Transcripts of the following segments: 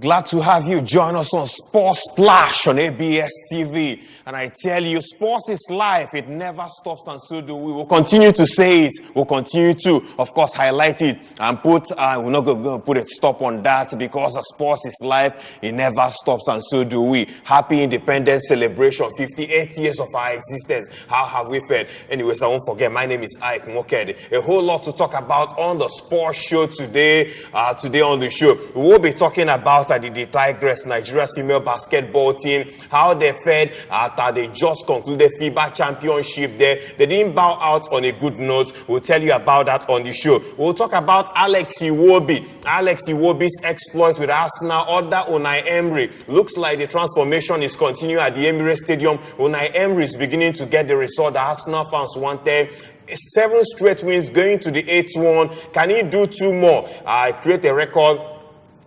Glad to have you join us on Sports Splash on ABS TV. And I tell you, sports is life. It never stops, and so do we. We'll continue to say it. We'll continue to, of course, highlight it and we're not going to put a stop on that because sports is life. It never stops, and so do we. Happy Independence Celebration, 58 years of our existence. How have we fared? Anyways, I won't forget, my name is Ike Mokede. A whole lot to talk about on the sports show today. Today on the show, we will be talking about the Tigress, Nigeria's female basketball team, how they fared after they just concluded FIBA championship there. They didn't bow out on a good note. We'll tell you about that on the show. We'll talk about Alex Iwobi's exploit with Arsenal under Unai Emery. Looks like the transformation is continuing at the Emirates Stadium. Unai Emery is beginning to get the result that Arsenal fans wanted. 7 straight wins going to the 8th one. Can he do 2 more? Create a record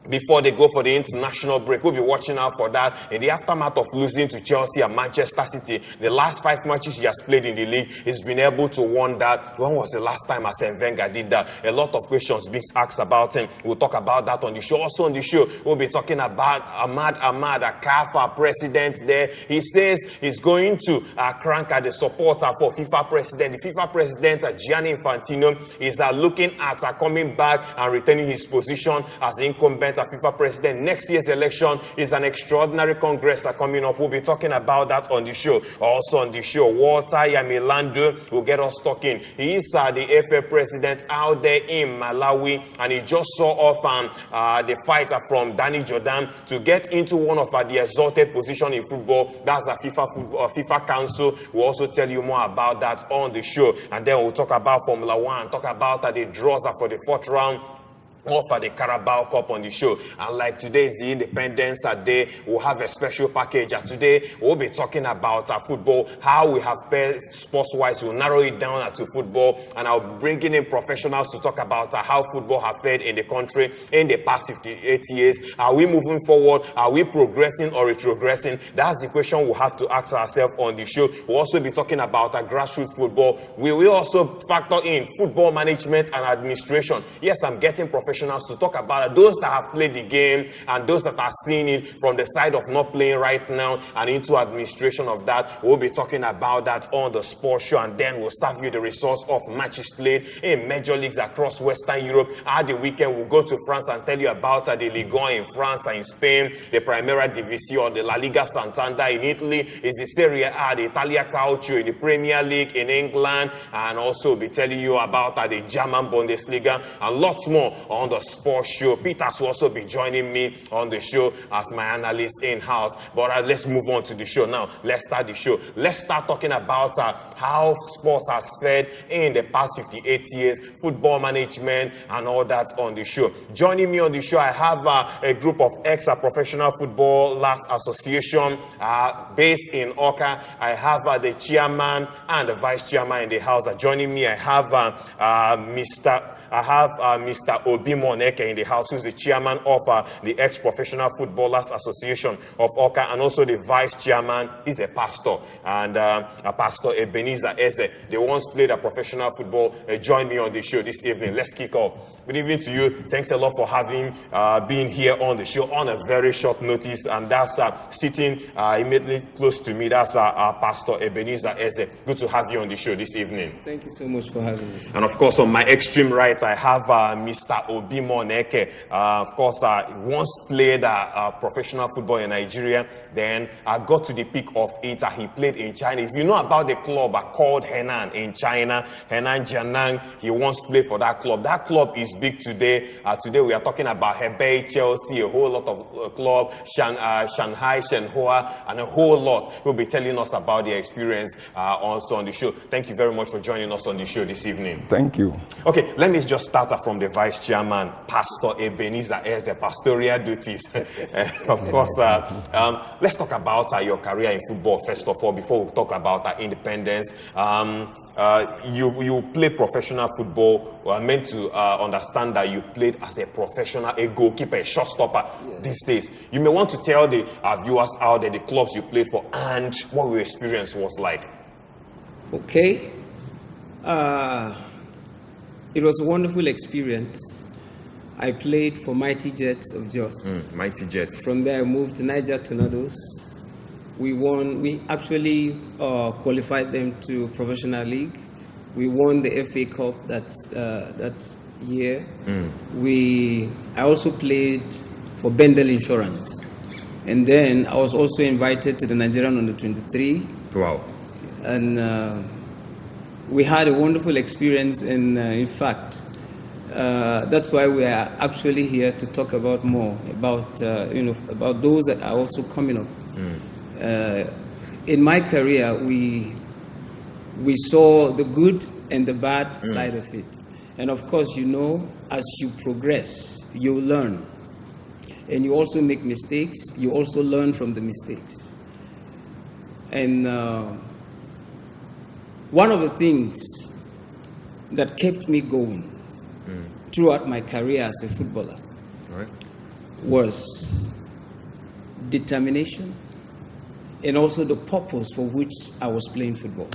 before they go for the international break. We'll be watching out for that. In the aftermath of losing to Chelsea and Manchester City, the last 5 matches he has played in the league, he's been able to win that. When was the last time Arsene Wenger did that? A lot of questions being asked about him. We'll talk about that on the show. Also on the show, we'll be talking about Ahmad, a CAF president there. He says he's going to crank at the supporter for FIFA president. The FIFA president, Gianni Infantino, is looking at coming back and retaining his position as incumbent FIFA president. Next year's election is an extraordinary congress coming up. We'll be talking about that on the show. Also on the show, Walter Yamilando will get us talking. He is the FA president out there in Malawi, and he just saw off the fighter from Danny Jordan to get into one of the exalted position in football. That's a FIFA Council. We'll also tell you more about that on the show. And then we'll talk about Formula One, talk about the draws for the 4th round for the Carabao Cup on the show. And like today is the Independence Day, we'll have a special package. And today we'll be talking about football, how we have paired sports-wise. We'll narrow it down to football, and I'll bring in professionals to talk about how football has fared in the country in the past 58 years. Are we moving forward? Are we progressing or retrogressing? That's the question we'll have to ask ourselves on the show. We'll also be talking about grassroots football. We will also factor in football management and administration. Yes, I'm getting professionals to talk about those that have played the game and those that are seeing it from the side of not playing right now and into administration of that. We'll be talking about that on the sports show, and then we'll serve you the results of matches played in major leagues across Western Europe. At the weekend, we'll go to France and tell you about the Ligue 1 in France and in Spain, the Primera División, the La Liga Santander in Italy, is the Serie A, the Italia Calcio, in the Premier League in England, and also we'll be telling you about the German Bundesliga and lots more on the sports show. Peters will also be joining me on the show as my analyst in-house. But let's move on to the show now. Let's start the show. Let's start talking about how sports has fared in the past 58 years, football management and all that on the show. Joining me on the show, I have a group of ex-professional footballers association based in Oka. I have the chairman and the vice chairman in the house. Joining me, I have Mr. Obi Moneke in the house, who's the chairman of the Ex-Professional Footballers Association of Oka, and also the vice chairman is a pastor, and Pastor Ebenezer Eze. They once played professional football. Join me on the show this evening. Let's kick off. Good evening to you. Thanks a lot for being here on the show on a very short notice, and that's sitting immediately close to me. That's Pastor Ebenezer Eze. Good to have you on the show this evening. Thank you so much for having me. And of course, on my extreme right, I have Mr. Obi Moneke. Of course, once played professional football in Nigeria, then I got to the peak of it. He played in China. If you know about the club called Henan in China, Henan Jianang, he once played for that club. That club is big today. Today we are talking about Hebei, Chelsea, a whole lot of club, Shanghai, Shenhua, and a whole lot. He'll be telling us about the experience also on the show. Thank you very much for joining us on the show this evening. Thank you. Okay, let me just start from the vice chairman, Pastor Ebenezer Eze, pastoral duties. Of course, let's talk about your career in football first of all, before we talk about independence. You play professional football. We are meant to understand that you played as a professional, a goalkeeper, a shotstopper these days. You may want to tell the viewers out there the clubs you played for and what your experience was like. Okay. It was a wonderful experience. I played for Mighty Jets of Jos. Mighty Jets. From there, I moved to Niger Tornadoes. We won. We actually qualified them to professional league. We won the FA Cup that year. I also played for Bendel Insurance, and then I was also invited to the Nigerian under-23. Wow! And we had a wonderful experience. And in fact, that's why we are actually here to talk about more about about those that are also coming up. In my career, we saw the good and the bad side of it. And of course, as you progress, you learn. And you also make mistakes. You also learn from the mistakes. And one of the things that kept me going throughout my career as a footballer was determination and also the purpose for which I was playing football.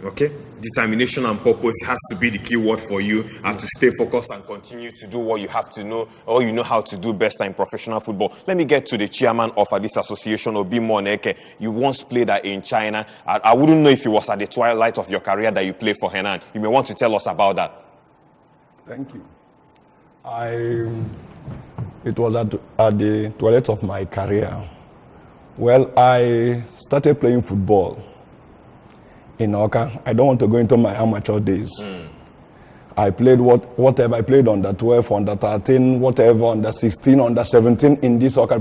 Okay, determination and purpose has to be the key word for you, and to stay focused and continue to do what you have to know, or you know how to do best in professional football. Let me get to the chairman of this association, Obi Moneke. You once played in China. I wouldn't know if it was at the twilight of your career that you played for Henan. You may want to tell us about that. Thank you. It was at the twilight of my career. Well, I started playing football in Oka. I don't want to go into my amateur days. I played whatever. I played under 12, under 13, whatever, under 16, under 17 in this Oka.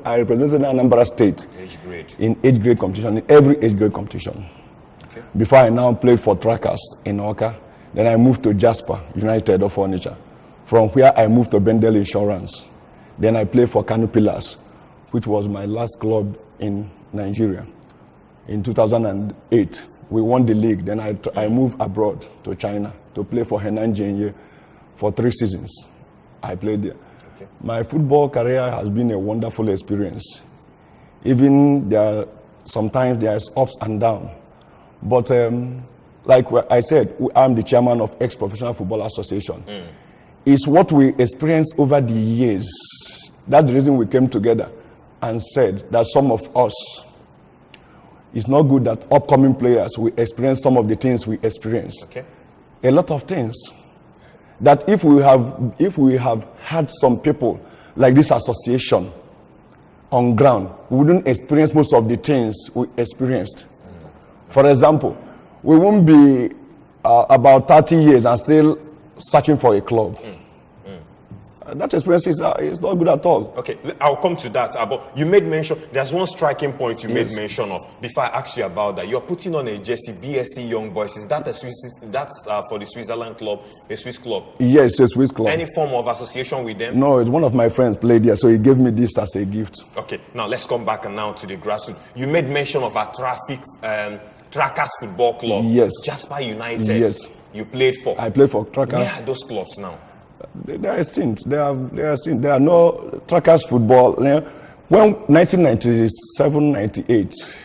I represented Anambra State in age grade competition, in every age grade competition. Okay. Before I now played for Trackers in Oka. Then I moved to Jasper United of Onitsha. From where I moved to Bendel Insurance. Then I played for Kano Pillars, which was my last club in Nigeria. In 2008, we won the league. Then I moved abroad to China to play for Henan Jianye for 3 seasons. I played there. Okay. My football career has been a wonderful experience. Even sometimes there's ups and downs. But like I said, I'm the chairman of Ex-Professional Football Association. It's what we experienced over the years. That's the reason we came together and said that some of us, it's not good that upcoming players will experience some of the things we experience. Okay. A lot of things. That if we have had some people like this association on ground, we wouldn't experience most of the things we experienced. For example, we won't be about 30 years and still searching for a club. That experience is not good at all. Okay, I'll come to that. But you made mention, there's one striking point you made mention of. Before I ask you about that, you're putting on a jersey, BSC Young Boys. Is that that's for the Switzerland club, a Swiss club? Yes, a Swiss club. Any form of association with them? No, it's one of my friends played there, so he gave me this as a gift. Okay, now let's come back and now to the grassroots. You made mention of a Trackers Football Club. Yes. Jasper United. Yes. You played for. I played for Trackers. Where are those clubs now? They are extinct. They are extinct. There are no Trackers football. When 1997-98,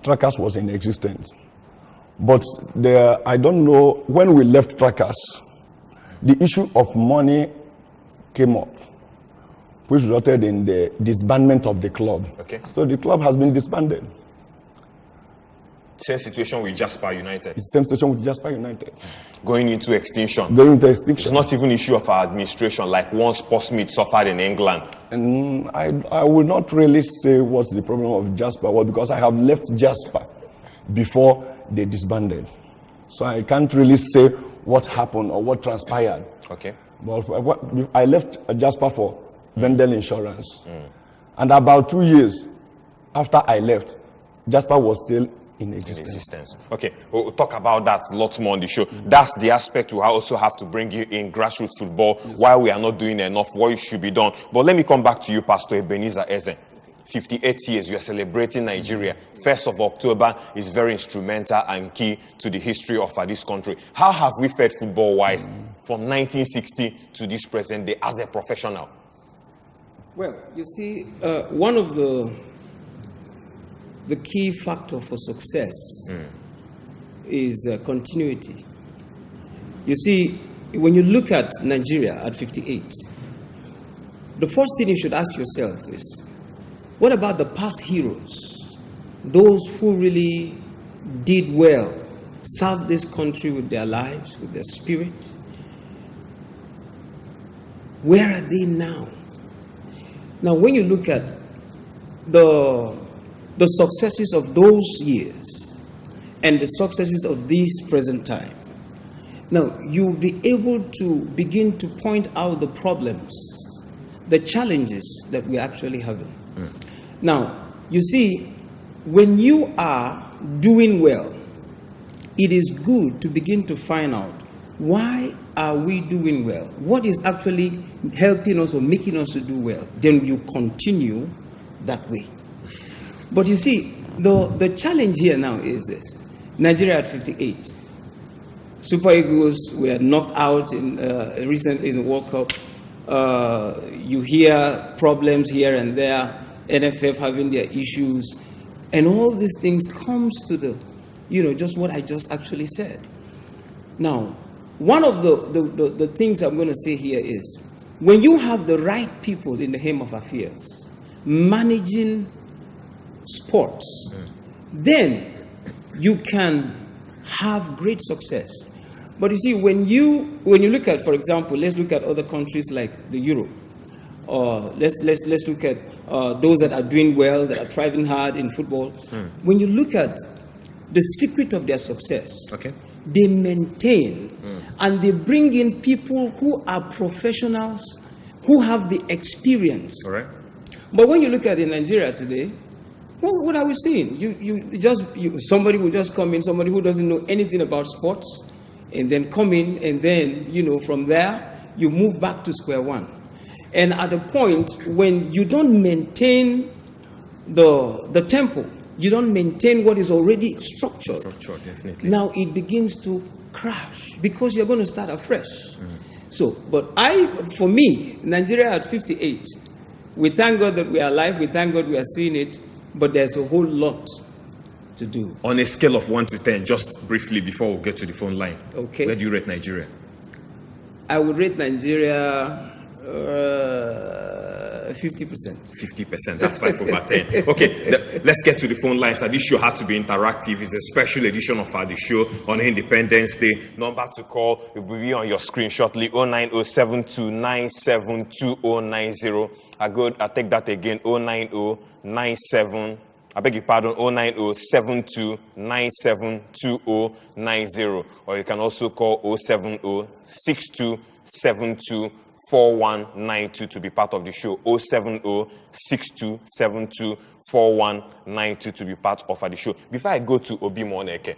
Trackers was in existence. But I don't know, when we left Trackers, the issue of money came up, which resulted in the disbandment of the club. Okay. So the club has been disbanded. Same situation with Jasper United. It's the same situation with Jasper United. Going into extinction. Going into extinction. It's not even an issue of our administration, like one Sportsmeet suffered in England. And I will not really say what's the problem of Jasper, because I have left Jasper before they disbanded. So I can't really say what happened or what transpired. Okay. But I left Jasper for Bendel Insurance. And about 2 years after I left, Jasper was still in existence. Okay, we'll talk about that a lot more on the show. That's the aspect we also have to bring you in grassroots football, why we are not doing enough, what should be done. But let me come back to you, Pastor Ebenezer Eze. 58 years, you are celebrating Nigeria. 1st of October is very instrumental and key to the history of this country. How have we fared football-wise from 1960 to this present day as a professional? Well, you see, one of the key factor for success is continuity. You see, when you look at Nigeria at 58, the first thing you should ask yourself is, what about the past heroes? Those who really did well, served this country with their lives, with their spirit. Where are they now? Now, when you look at the successes of those years and the successes of this present time, now you'll be able to begin to point out the problems, the challenges that we're actually having. Now, you see, when you are doing well, it is good to begin to find out, why are we doing well? What is actually helping us or making us to do well? Then you continue that way. But you see, the challenge here now is this. Nigeria at 58. Super Eagles were knocked out recently in the World Cup. You hear problems here and there, NFF having their issues, and all these things comes to the, just what I just actually said. Now, one of the things I'm going to say here is, when you have the right people in the helm of affairs managing sports, then you can have great success. But you see, when you look at, for example, let's look at other countries like the Europe, or let's look at those that are doing well, that are thriving hard in football. When you look at the secret of their success, they maintain and they bring in people who are professionals, who have the experience. All right. But when you look at in Nigeria today, what are we seeing? Somebody will just come in, somebody who doesn't know anything about sports, and then come in, and then, from there, you move back to square one. And at a point when you don't maintain the tempo, you don't maintain what is already structured. Definitely. Now it begins to crash because you're going to start afresh. So, but for me, Nigeria at 58, we thank God that we are alive, we thank God we are seeing it, but there's a whole lot to do. On a scale of 1 to 10, just briefly before we get to the phone line, okay, where do you rate Nigeria? I would rate Nigeria 50%. 50%, that's 5 over 10. Okay, let's get to the phone lines. This show had to be interactive. It's a special edition of the show on Independence Day. Number to call, it will be on your screen shortly, 09072972090. I take that again, 09097, I beg your pardon, 09072972090. Or you can also call 07062724192 to be part of the show. 07062724192 to be part of the show. Before I go to Obi Moneke,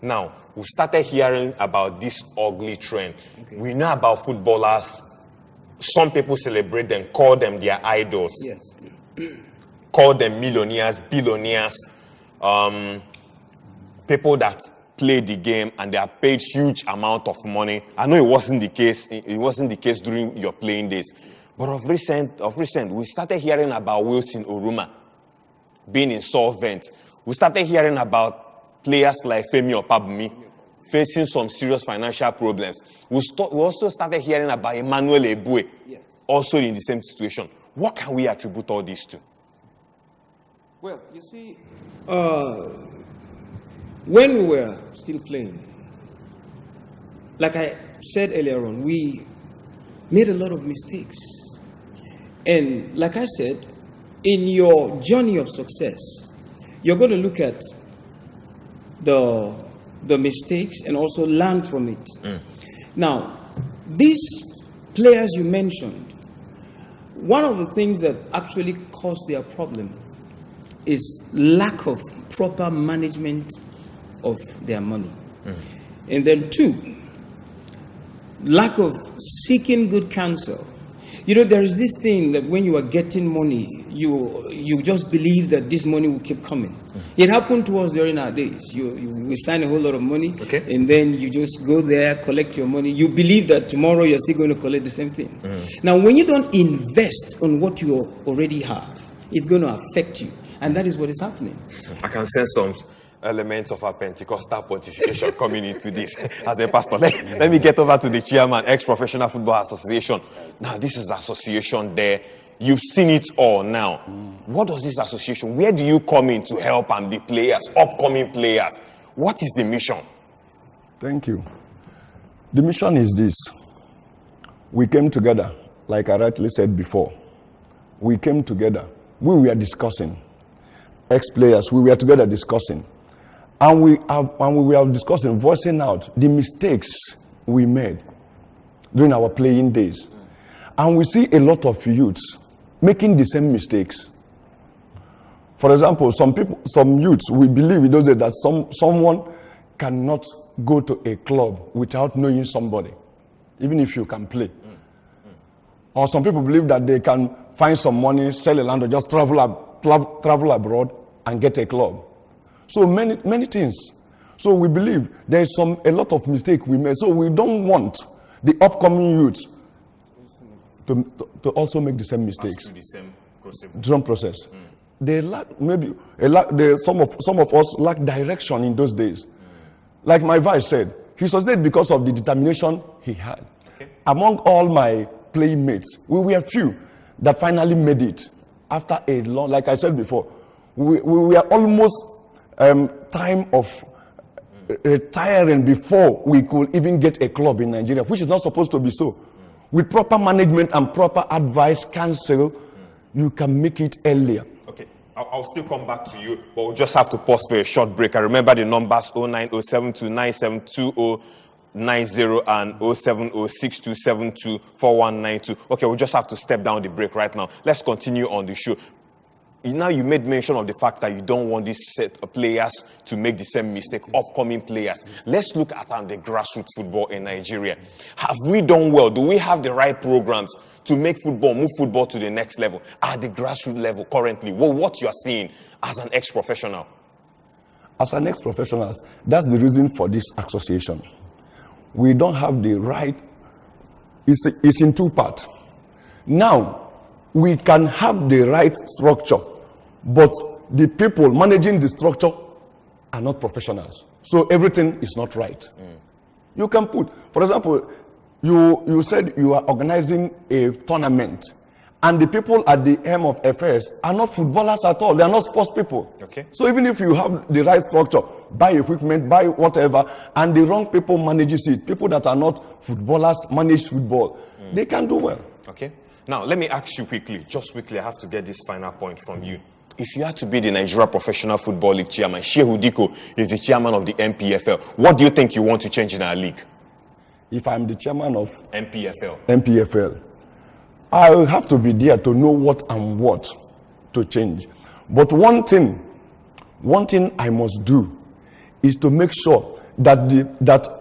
now we started hearing about this ugly trend. Okay. We know about footballers. Some people celebrate them, call them their idols. Yes. Call them millionaires, billionaires, people that play the game and they are paid huge amount of money. I know it wasn't the case. It wasn't the case during your playing days, but of recent, we started hearing about Wilson Oruma being insolvent. We started hearing about players like Femi Opabumi facing some serious financial problems. We also started hearing about Emmanuel Ebue, also in the same situation. What can we attribute all this to? Well, you see, when we were still playing, like I said earlier on, we made a lot of mistakes. And like I said, in your journey of success, you're going to look at the mistakes and also learn from it. Now, these players you mentioned, one of the things that actually caused their problem is lack of proper management of their money. And then 2, lack of seeking good counsel. There is this thing that when you are getting money, you just believe that this money will keep coming. It happened to us during our days. We sign a whole lot of money, and then you just go there, collect your money. You believe that tomorrow you're still going to collect the same thing. Now, when you don't invest on what you already have, it's going to affect you. And that is what is happening. I can sense some elements of our Pentecostal pontification coming into this as a pastor. Let me get over to the chairman, ex-professional football association. Now, this is association there. You've seen it all now. What does this association, where do you come in to help and the players, upcoming players? What is the mission? Thank you. The mission is this. We came together, like I rightly said before. We came together. We were discussing. Ex-players, we were together discussing. And we were discussing, voicing out the mistakes we made during our playing days. And we see a lot of youths making the same mistakes. For example, some youths, we believe in those days that someone cannot go to a club without knowing somebody, even if you can play. Or some people believe that they can find some money, sell a land, or just travel abroad and get a club. So many things. So we believe there is a lot of mistake we made. So we don't want the upcoming youths to also make the same mistakes. The same process. They lack some of us lack direction in those days. Like my vice said, he succeeded because of the determination he had. Okay. Among all my playmates, we were few that finally made it after a long, like I said before, we were almost time of retiring before we could even get a club in Nigeria, which is not supposed to be so. With proper management and proper advice, counsel, you can make it earlier. Okay, I'll still come back to you, but we'll just have to pause for a short break. I remember the numbers 09072972090 and 07062724192. Okay, we'll just have to step down the break right now. Let's continue on the show. Now you made mention of the fact that you don't want this set of players to make the same mistake, upcoming players. Let's look at the grassroots football in Nigeria. Have we done well? Do we have the right programs to make football, move football to the next level at the grassroots level currently? Well, what you are seeing as an ex-professional? As an ex-professional, that's the reason for this association. We don't have the right, it's in two parts. Now, we can have the right structure, but the people managing the structure are not professionals. So everything is not right. You can put, for example, you said you are organizing a tournament, and the people at the helm of affairs are not footballers at all. They are not sports people. Okay. So even if you have the right structure, buy equipment, buy whatever, and the wrong people manages it, people that are not footballers manage football, they can do well. Okay. Now, let me ask you quickly, just quickly, I have to get this final point from you. If you had to be the Nigeria Professional Football League chairman, Shehu Diko is the chairman of the MPFL. What do you think you want to change in our league? If I'm the chairman of MPFL, I will have to be there to know what and what to change. But one thing I must do is to make sure that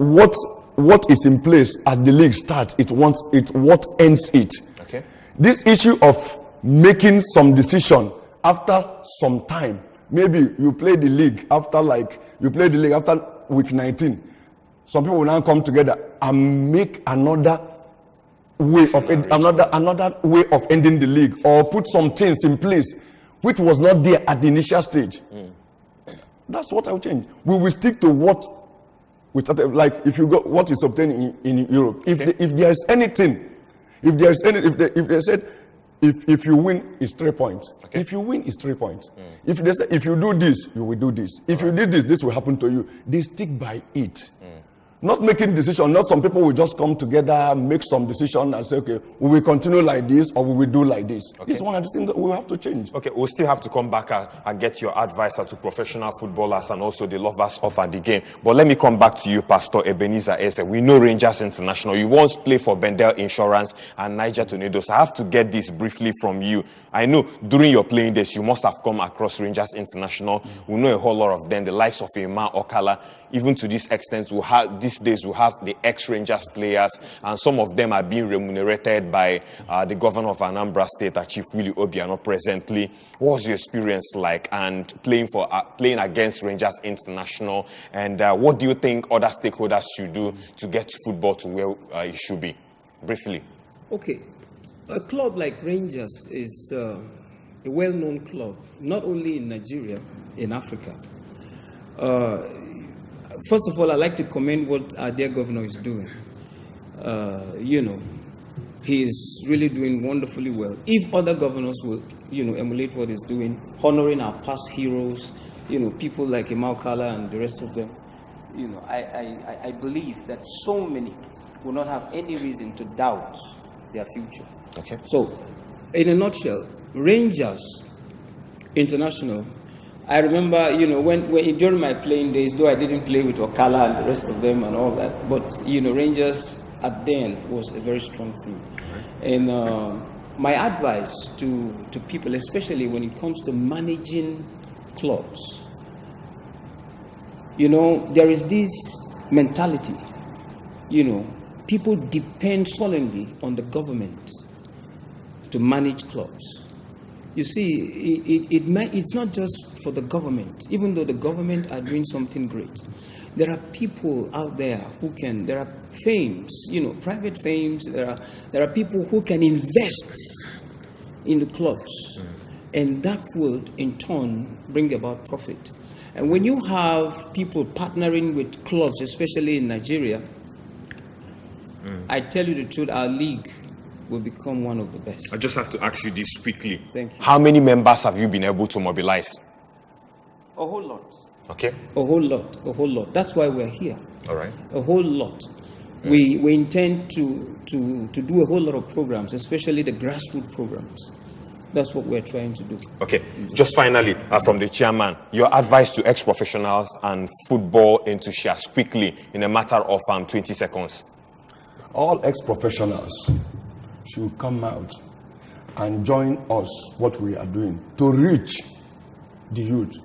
what is in place as the league starts, what ends it. Okay. This issue of making some decision after some time, maybe you play the league after week 19. Some people will now come together and make another way of ending the league, or put some things in place which was not there at the initial stage. That's what I'll change. We will stick to what we started. Like if you go, what is obtained in Europe. If there is anything, if they said if you win it's 3 points. Okay. If you win it's 3 points. If they say if you do this you will do this. If you did this, this will happen to you. They stick by it. Not making decision. Not some people will just come together, make some decision and say, okay, we will continue like this or we will do like this. Okay. This is one of the things that we have to change. Okay, we'll still have to come back and get your advice to professional footballers and also the lovers of the game. But let me come back to you, Pastor Ebenezer Eze. We know Rangers International. You once played for Bendel Insurance and Niger Tornadoes. I have to get this briefly from you. I know during your playing days, you must have come across Rangers International. We know a whole lot of them, the likes of Emma Okala. Even to this extent, these days we have the ex-Rangers players, and some of them are being remunerated by the governor of Anambra State, Chief Willie Obiano, presently. What was your experience like and playing against Rangers International? And what do you think other stakeholders should do to get football to where it should be? Briefly. Okay. A club like Rangers is a well-known club, not only in Nigeria, in Africa. First of all, I'd like to commend what our dear governor is doing. He is really doing wonderfully well. If other governors will, emulate what he's doing, honoring our past heroes, people like Kala and the rest of them, I believe that so many will not have any reason to doubt their future. Okay. So, in a nutshell, Rangers International, I remember, when during my playing days, though I didn't play with Okala and the rest of them and all that, but, Rangers at then was a very strong team. And my advice to people, especially when it comes to managing clubs, there is this mentality, people depend solemnly on the government to manage clubs. You see, it's not just for the government, even though the government are doing something great. There are people out there there are fames, private fames, there are people who can invest in the clubs. And that will, in turn, bring about profit. And when you have people partnering with clubs, especially in Nigeria, I tell you the truth, our league will become one of the best. I just have to ask you this quickly. Thank you. How many members have you been able to mobilize? A whole lot. Okay. A whole lot. That's why we're here. All right. A whole lot. We intend to do a whole lot of programs, especially the grassroots programs. That's what we're trying to do. Okay. Just finally, from the chairman, your advice to ex-professionals and football enthusiasts quickly in a matter of 20 seconds. All ex-professionals should come out and join us what we are doing to reach the youth,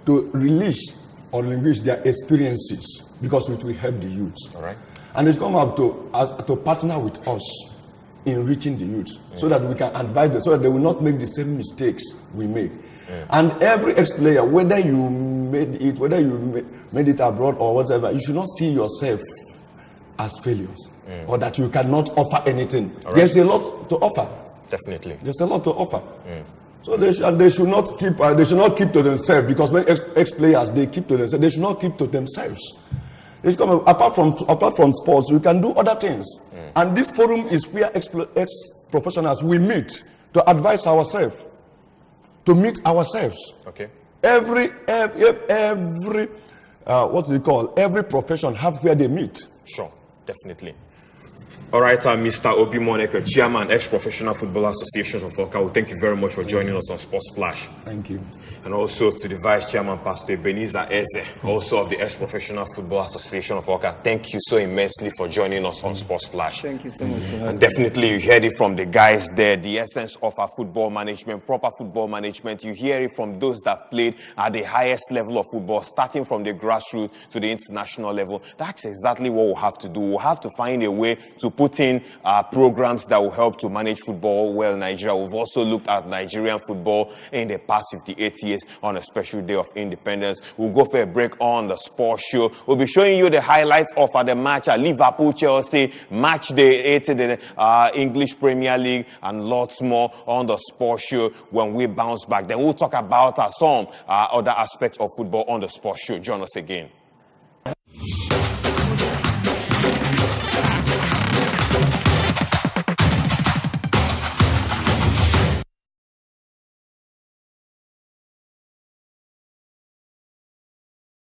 to release or linguish their experiences, because it will help the youth. All right. And it's come up to partner with us in reaching the youth, so that we can advise them, so that they will not make the same mistakes we make. And every ex-player, whether you made it abroad or whatever, you should not see yourself as failures, or that you cannot offer anything. Right. There's a lot to offer. Definitely. There's a lot to offer. So they should not keep to themselves, because when ex-players, they keep to themselves. They should not keep to themselves. It's apart from sports, we can do other things. And this forum is where ex-professionals we meet to advise ourselves, to meet ourselves. Okay. Every every profession have where they meet. Sure, definitely. All right, Mr. Obi Moneke, Chairman, Ex-Professional Football Association of Oka, well, thank you very much for joining us on Sports Splash. Thank you. And also to the Vice Chairman, Pastor Ebenezer Eze, also of the Ex-Professional Football Association of Oka. Thank you so immensely for joining us on Sports Splash. Thank you so much for having me. And definitely you heard it from the guys there, the essence of our football management, proper football management. You hear it from those that have played at the highest level of football, starting from the grassroots to the international level. That's exactly what we'll have to do. We'll have to find a way to put in programs that will help to manage football well in Nigeria. We've also looked at Nigerian football in the past 58 years on a special day of independence. We'll go for a break on the sports show. We'll be showing you the highlights of the match at Liverpool-Chelsea, match day 8 in the English Premier League, and lots more on the sports show when we bounce back. Then we'll talk about some other aspects of football on the sports show. Join us again.